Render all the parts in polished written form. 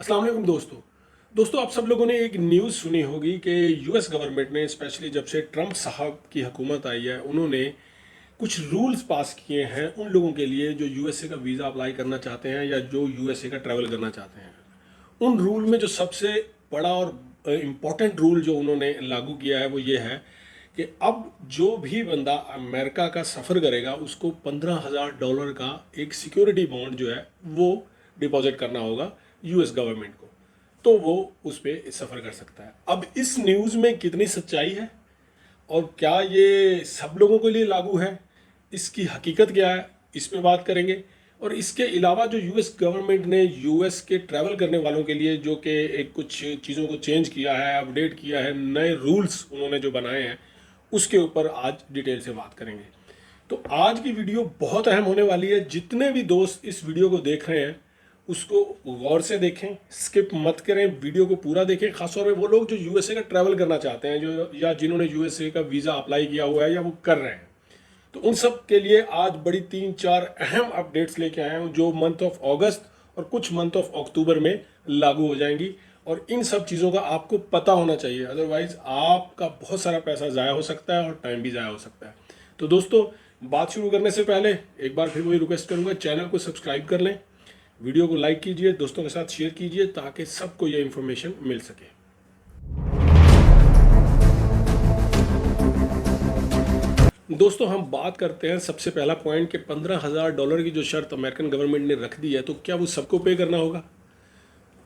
अस्सलाम वालेकुम दोस्तों आप सब लोगों ने एक न्यूज़ सुनी होगी कि यूएस गवर्नमेंट ने स्पेशली जब से ट्रंप साहब की हुकूमत आई है उन्होंने कुछ रूल्स पास किए हैं उन लोगों के लिए जो यूएसए का वीज़ा अप्लाई करना चाहते हैं या जो यूएसए का ट्रैवल करना चाहते हैं। उन रूल में जो सबसे बड़ा और इम्पोर्टेंट रूल जो उन्होंने लागू किया है वो ये है कि अब जो भी बंदा अमेरिका का सफ़र करेगा उसको $15,000 का एक सिक्योरिटी बॉन्ड जो है वो डिपॉजिट करना होगा यूएस गवर्नमेंट को, तो वो उस पर सफ़र कर सकता है। अब इस न्यूज़ में कितनी सच्चाई है और क्या ये सब लोगों के लिए लागू है, इसकी हकीकत क्या है, इस पे बात करेंगे। और इसके अलावा जो यूएस गवर्नमेंट ने यूएस के ट्रैवल करने वालों के लिए जो कि एक कुछ चीज़ों को चेंज किया है, अपडेट किया है, नए रूल्स उन्होंने जो बनाए हैं, उसके ऊपर आज डिटेल से बात करेंगे। तो आज की वीडियो बहुत अहम होने वाली है। जितने भी दोस्त इस वीडियो को देख रहे हैं उसको गौर से देखें, स्किप मत करें, वीडियो को पूरा देखें। खासतौर पे वो लोग जो यूएसए का ट्रैवल करना चाहते हैं जो या जिन्होंने यूएसए का वीज़ा अप्लाई किया हुआ है या वो कर रहे हैं, तो उन सब के लिए आज बड़ी 3-4 अहम अपडेट्स लेके आए हैं जो मंथ ऑफ अगस्त और कुछ मंथ ऑफ अक्टूबर में लागू हो जाएंगी। और इन सब चीज़ों का आपको पता होना चाहिए, अदरवाइज आपका बहुत सारा पैसा ज़ाया हो सकता है और टाइम भी ज़ाया हो सकता है। तो दोस्तों, बात शुरू करने से पहले एक बार फिर वही रिक्वेस्ट करूंगा, चैनल को सब्सक्राइब कर लें, वीडियो को लाइक कीजिए, दोस्तों के साथ शेयर कीजिए ताकि सबको ये इन्फॉर्मेशन मिल सके। दोस्तों, हम बात करते हैं सबसे पहला पॉइंट कि $15,000 की जो शर्त अमेरिकन गवर्नमेंट ने रख दी है, तो क्या वो सबको पे करना होगा।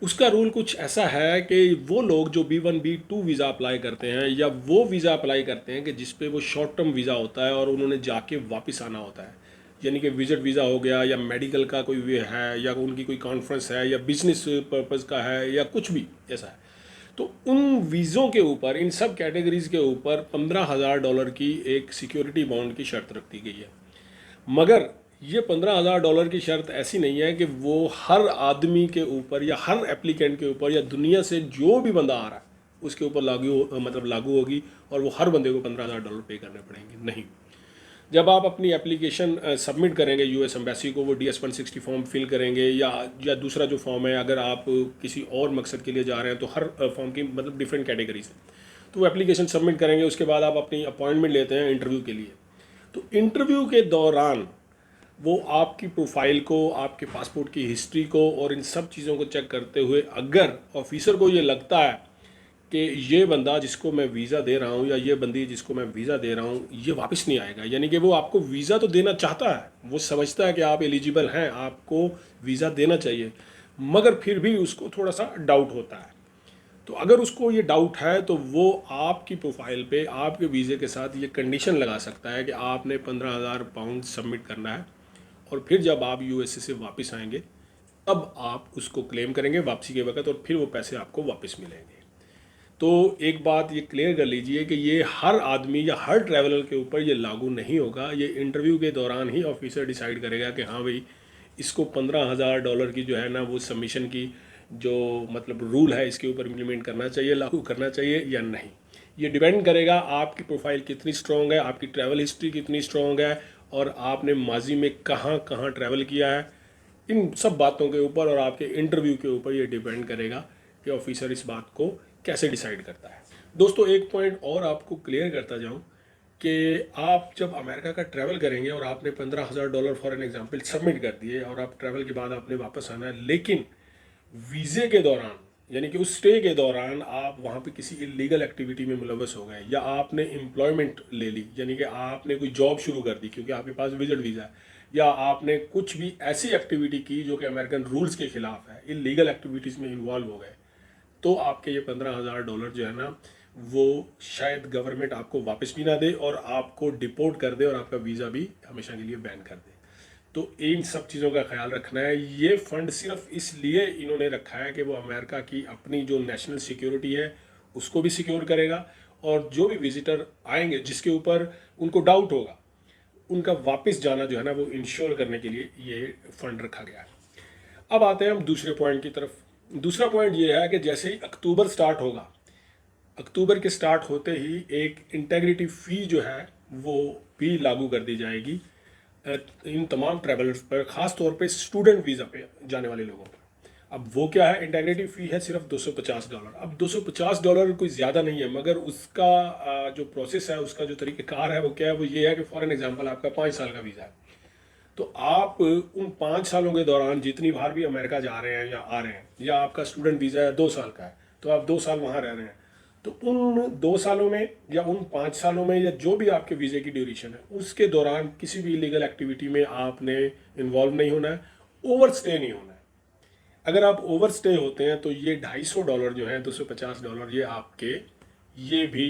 उसका रूल कुछ ऐसा है कि वो लोग जो B1 B2 वीज़ा अप्लाई करते हैं या वो वीज़ा अप्लाई करते हैं कि जिस पे वो शॉर्ट टर्म वीज़ा होता है और उन्होंने जाके वापस आना होता है, यानी कि विजिट वीज़ा हो गया या मेडिकल का कोई वे है या उनकी कोई कॉन्फ्रेंस है या बिजनेस पर्पज़ का है या कुछ भी ऐसा है, तो उन वीज़ों के ऊपर, इन सब कैटेगरीज के ऊपर $15,000 की एक सिक्योरिटी बॉन्ड की शर्त रख दी गई है। मगर ये $15,000 की शर्त ऐसी नहीं है कि वो हर आदमी के ऊपर या हर एप्लीकेंट के ऊपर या दुनिया से जो भी बंदा आ रहा है उसके ऊपर लागू होगी और वो हर बंदे को $15,000 पे करने पड़ेंगे। नहीं, जब आप अपनी एप्लीकेशन सबमिट करेंगे यूएस एम्बेसी को, वो DS-160 फॉर्म फिल करेंगे या दूसरा जो फॉर्म है, अगर आप किसी और मकसद के लिए जा रहे हैं तो हर फॉर्म की डिफरेंट कैटेगरीज है, तो वो एप्लीकेशन सबमिट करेंगे। उसके बाद आप अपनी अपॉइंटमेंट लेते हैं इंटरव्यू के लिए। तो इंटरव्यू के दौरान वो आपकी प्रोफाइल को, आपके पासपोर्ट की हिस्ट्री को और इन सब चीज़ों को चेक करते हुए अगर ऑफिसर को ये लगता है कि ये बंदा जिसको मैं वीज़ा दे रहा हूँ या ये बंदी जिसको मैं वीज़ा दे रहा हूँ ये वापस नहीं आएगा, यानी कि वो आपको वीज़ा तो देना चाहता है, वो समझता है कि आप एलिजिबल हैं, आपको वीज़ा देना चाहिए, मगर फिर भी उसको थोड़ा सा डाउट होता है। तो अगर उसको ये डाउट है तो वो आपकी प्रोफाइल पे आपके वीज़े के साथ ये कंडीशन लगा सकता है कि आपने £15,000 सबमिट करना है और फिर जब आप यूएसए से वापस आएंगे तब आप उसको क्लेम करेंगे वापसी के वक्त और फिर वो पैसे आपको वापस मिलेंगे। तो एक बात ये क्लियर कर लीजिए कि ये हर आदमी या हर ट्रैवलर के ऊपर ये लागू नहीं होगा। ये इंटरव्यू के दौरान ही ऑफिसर डिसाइड करेगा कि हाँ भाई, इसको $15,000 की जो है ना वो सबमिशन की जो रूल है इसके ऊपर इम्प्लीमेंट करना चाहिए, लागू करना चाहिए या नहीं। ये डिपेंड करेगा आपकी प्रोफाइल कितनी स्ट्रॉन्ग है, आपकी ट्रैवल हिस्ट्री कितनी स्ट्रॉन्ग है और आपने माजी में कहाँ कहाँ ट्रैवल किया है, इन सब बातों के ऊपर और आपके इंटरव्यू के ऊपर ये डिपेंड करेगा कि ऑफिसर इस बात को कैसे डिसाइड करता है। दोस्तों, एक पॉइंट और आपको क्लियर करता जाऊं कि आप जब अमेरिका का ट्रैवल करेंगे और आपने $15,000 फॉर एन एग्जांपल सबमिट कर दिए और आप ट्रैवल के बाद आपने वापस आना है, लेकिन वीज़े के दौरान यानी कि उस स्टे के दौरान आप वहाँ पे किसी इलीगल एक्टिविटी में मुलव्वस हो गए या आपने एम्प्लॉयमेंट ले ली, यानी कि आपने कोई जॉब शुरू कर दी क्योंकि आपके पास विजिट वीज़ा है, या आपने कुछ भी ऐसी एक्टिविटी की जो कि अमेरिकन रूल्स के खिलाफ है, इलीगल एक्टिविटीज़ में इन्वॉल्व हो गए, तो आपके ये $15,000 जो है ना वो शायद गवर्नमेंट आपको वापस भी ना दे और आपको डिपोर्ट कर दे और आपका वीज़ा भी हमेशा के लिए बैन कर दे। तो इन सब चीज़ों का ख्याल रखना है। ये फंड सिर्फ इसलिए इन्होंने रखा है कि वो अमेरिका की अपनी जो नेशनल सिक्योरिटी है उसको भी सिक्योर करेगा और जो भी विजिटर आएंगे जिसके ऊपर उनको डाउट होगा उनका वापस जाना जो है ना वो इंश्योर करने के लिए ये फंड रखा गया है। अब आते हैं हम दूसरे पॉइंट की तरफ। दूसरा पॉइंट ये है कि जैसे ही अक्टूबर स्टार्ट होगा, अक्टूबर के स्टार्ट होते ही एक इंटेग्रिटी फ़ी जो है वो भी लागू कर दी जाएगी इन तमाम ट्रैवलर्स पर, ख़ास तौर पे स्टूडेंट वीज़ा पे जाने वाले लोगों पर। अब वो क्या है, इंटीग्रिटी फ़ी है सिर्फ $250। अब $250 कोई ज़्यादा नहीं है, मगर उसका जो प्रोसेस है, उसका जो तरीक़ेकार है वो क्या है, वो ये है कि फॉर एन एग्जांपल आपका 5 साल का वीज़ा है, तो आप उन 5 सालों के दौरान जितनी बार भी अमेरिका जा रहे हैं या आ रहे हैं, या आपका स्टूडेंट वीज़ा है 2 साल का है, तो आप 2 साल वहाँ रह रहे हैं, तो उन 2 सालों में या उन 5 सालों में या जो भी आपके वीज़े की ड्यूरेशन है, उसके दौरान किसी भी इलीगल एक्टिविटी में आपने इन्वॉल्व नहीं होना है, ओवर स्टे नहीं होना है। अगर आप ओवर स्टे होते हैं तो ये $250 जो है, $250 ये आपके ये भी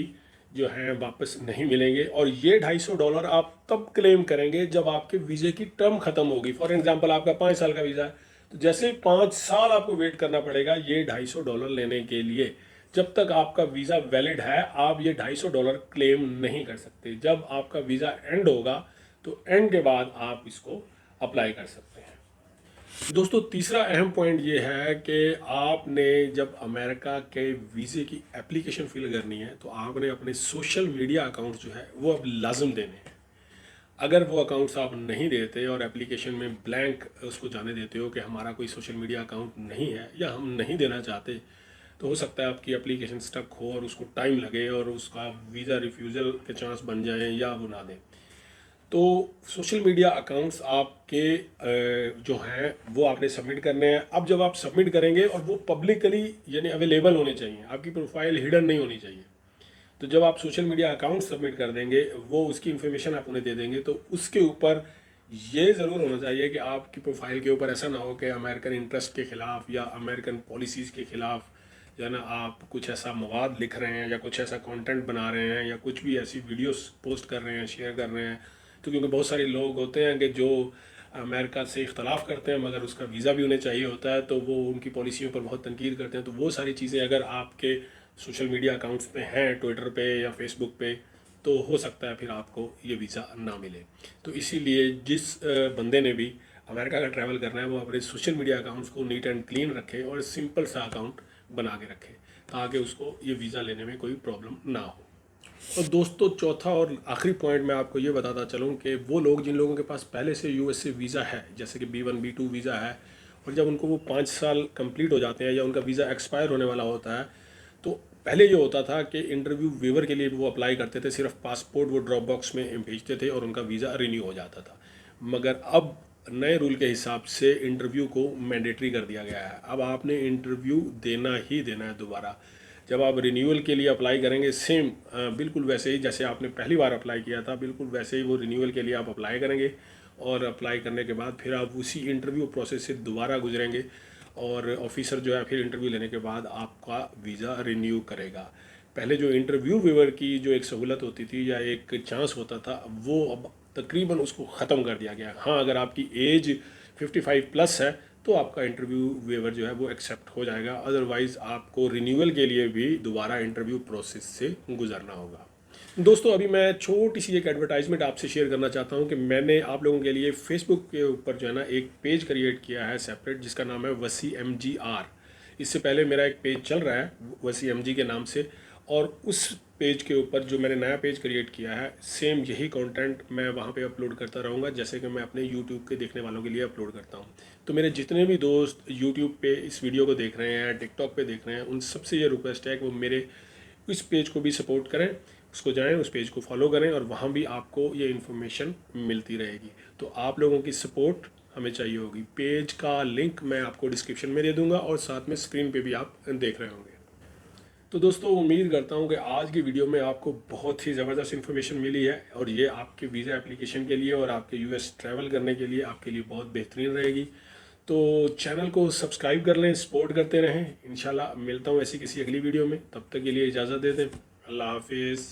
जो है वापस नहीं मिलेंगे, और ये $250 आप तब क्लेम करेंगे जब आपके वीज़े की टर्म ख़त्म होगी। फॉर एग्जांपल आपका 5 साल का वीज़ा है, तो जैसे 5 साल आपको वेट करना पड़ेगा ये $250 लेने के लिए। जब तक आपका वीज़ा वैलिड है आप ये $250 क्लेम नहीं कर सकते। जब आपका वीज़ा एंड होगा तो एंड के बाद आप इसको अप्लाई कर सकते हैं। दोस्तों तीसरा अहम पॉइंट ये है कि आपने जब अमेरिका के वीज़े की एप्लीकेशन फिल करनी है तो आपने अपने सोशल मीडिया अकाउंट जो है वो अब लाजम देने हैं। अगर वो अकाउंट्स आप नहीं देते और एप्लीकेशन में ब्लैंक उसको जाने देते हो कि हमारा कोई सोशल मीडिया अकाउंट नहीं है या हम नहीं देना चाहते, तो हो सकता है आपकी एप्लीकेशन स्टक हो और उसको टाइम लगे और उसका वीज़ा रिफ्यूज़ल के चांस बन जाए या वो ना दें। तो सोशल मीडिया अकाउंट्स आपके जो हैं वो आपने सबमिट करने हैं। अब जब आप सबमिट करेंगे और वो पब्लिकली यानी अवेलेबल होने चाहिए, आपकी प्रोफाइल हिडन नहीं होनी चाहिए। तो जब आप सोशल मीडिया अकाउंट सबमिट कर देंगे, वो उसकी इन्फॉर्मेशन आप उन्हें दे देंगे, तो उसके ऊपर ये ज़रूर होना चाहिए कि आपकी प्रोफाइल के ऊपर ऐसा ना हो कि अमेरिकन इंटरेस्ट के ख़िलाफ़ या अमेरिकन पॉलिसीज़ के ख़िलाफ़ या ना आप कुछ ऐसा मवाद लिख रहे हैं या कुछ ऐसा कंटेंट बना रहे हैं या कुछ भी ऐसी वीडियोस पोस्ट कर रहे हैं, शेयर कर रहे हैं। तो क्योंकि बहुत सारे लोग होते हैं कि जो अमेरिका से इख्तलाफ करते हैं मगर उसका वीज़ा भी उन्हें चाहिए होता है, तो वो उनकी पॉलिसियों पर बहुत तनकीद करते हैं। तो वो सारी चीज़ें अगर आपके सोशल मीडिया अकाउंट्स पे हैं, ट्विटर पे या फेसबुक पे, तो हो सकता है फिर आपको ये वीज़ा ना मिले। तो इसीलिए जिस बंदे ने भी अमेरिका का ट्रैवल करना है वो अपने सोशल मीडिया अकाउंट्स को नीट एंड क्लीन रखे और सिंपल सा अकाउंट बना के रखे, ताकि उसको ये वीज़ा लेने में कोई प्रॉब्लम ना हो। और दोस्तों चौथा और आखिरी पॉइंट मैं आपको ये बताता चलूँ कि वो लोग जिन लोगों के पास पहले से यूएस से वीज़ा है, जैसे कि B1 B2 वीज़ा है, और जब उनको वो 5 साल कंप्लीट हो जाते हैं या उनका वीज़ा एक्सपायर होने वाला होता है, तो पहले ये होता था कि इंटरव्यू वेवर के लिए वो अप्लाई करते थे, सिर्फ पासपोर्ट वो ड्रॉप बॉक्स में भेजते थे और उनका वीज़ा रिन्यू हो जाता था। मगर अब नए रूल के हिसाब से इंटरव्यू को मैंडेटरी कर दिया गया है। अब आपने इंटरव्यू देना ही देना है दोबारा। जब आप रिन्यूअल के लिए अप्लाई करेंगे, सेम बिल्कुल वैसे ही जैसे आपने पहली बार अप्लाई किया था, बिल्कुल वैसे ही वो रिन्यूअल के लिए आप अप्लाई करेंगे, और अप्लाई करने के बाद फिर आप उसी इंटरव्यू प्रोसेस से दोबारा गुजरेंगे, और ऑफिसर जो है फिर इंटरव्यू लेने के बाद आपका वीज़ा रिन्यू करेगा। पहले जो इंटरव्यू व्यूअर की जो एक सहूलत होती थी या एक चांस होता था, वो अब तकरीबन उसको ख़त्म कर दिया गया। हाँ, अगर आपकी एज 55 प्लस है तो आपका इंटरव्यू वेवर जो है वो एक्सेप्ट हो जाएगा, अदरवाइज़ आपको रिन्यूअल के लिए भी दोबारा इंटरव्यू प्रोसेस से गुजरना होगा। दोस्तों अभी मैं छोटी सी एक एडवर्टाइजमेंट आपसे शेयर करना चाहता हूं कि मैंने आप लोगों के लिए फेसबुक के ऊपर जो है ना एक पेज क्रिएट किया है सेपरेट, जिसका नाम है वसी MGR। इससे पहले मेरा एक पेज चल रहा है वसी MG के नाम से, और उस पेज के ऊपर जो मैंने नया पेज क्रिएट किया है, सेम यही कंटेंट मैं वहाँ पे अपलोड करता रहूँगा, जैसे कि मैं अपने यूट्यूब के देखने वालों के लिए अपलोड करता हूँ। तो मेरे जितने भी दोस्त यूट्यूब पे इस वीडियो को देख रहे हैं, टिकटॉक पे देख रहे हैं, उन सबसे ये रिक्वेस्ट है कि वो मेरे इस पेज को भी सपोर्ट करें, उसको जाएं, उस पेज को फॉलो करें, और वहाँ भी आपको ये इन्फॉर्मेशन मिलती रहेगी। तो आप लोगों की सपोर्ट हमें चाहिए होगी। पेज का लिंक मैं आपको डिस्क्रिप्शन में दे दूँगा और साथ में स्क्रीन पे भी आप देख रहे होंगे। तो दोस्तों उम्मीद करता हूँ कि आज की वीडियो में आपको बहुत ही ज़बरदस्त इन्फॉर्मेशन मिली है, और ये आपके वीज़ा एप्लीकेशन के लिए और आपके यूएस ट्रैवल करने के लिए आपके लिए बहुत बेहतरीन रहेगी। तो चैनल को सब्सक्राइब कर लें, सपोर्ट करते रहें। इंशाल्लाह मिलता हूँ ऐसी किसी अगली वीडियो में, तब तक के लिए इजाज़त दे दें। अल्लाह हाफिज़।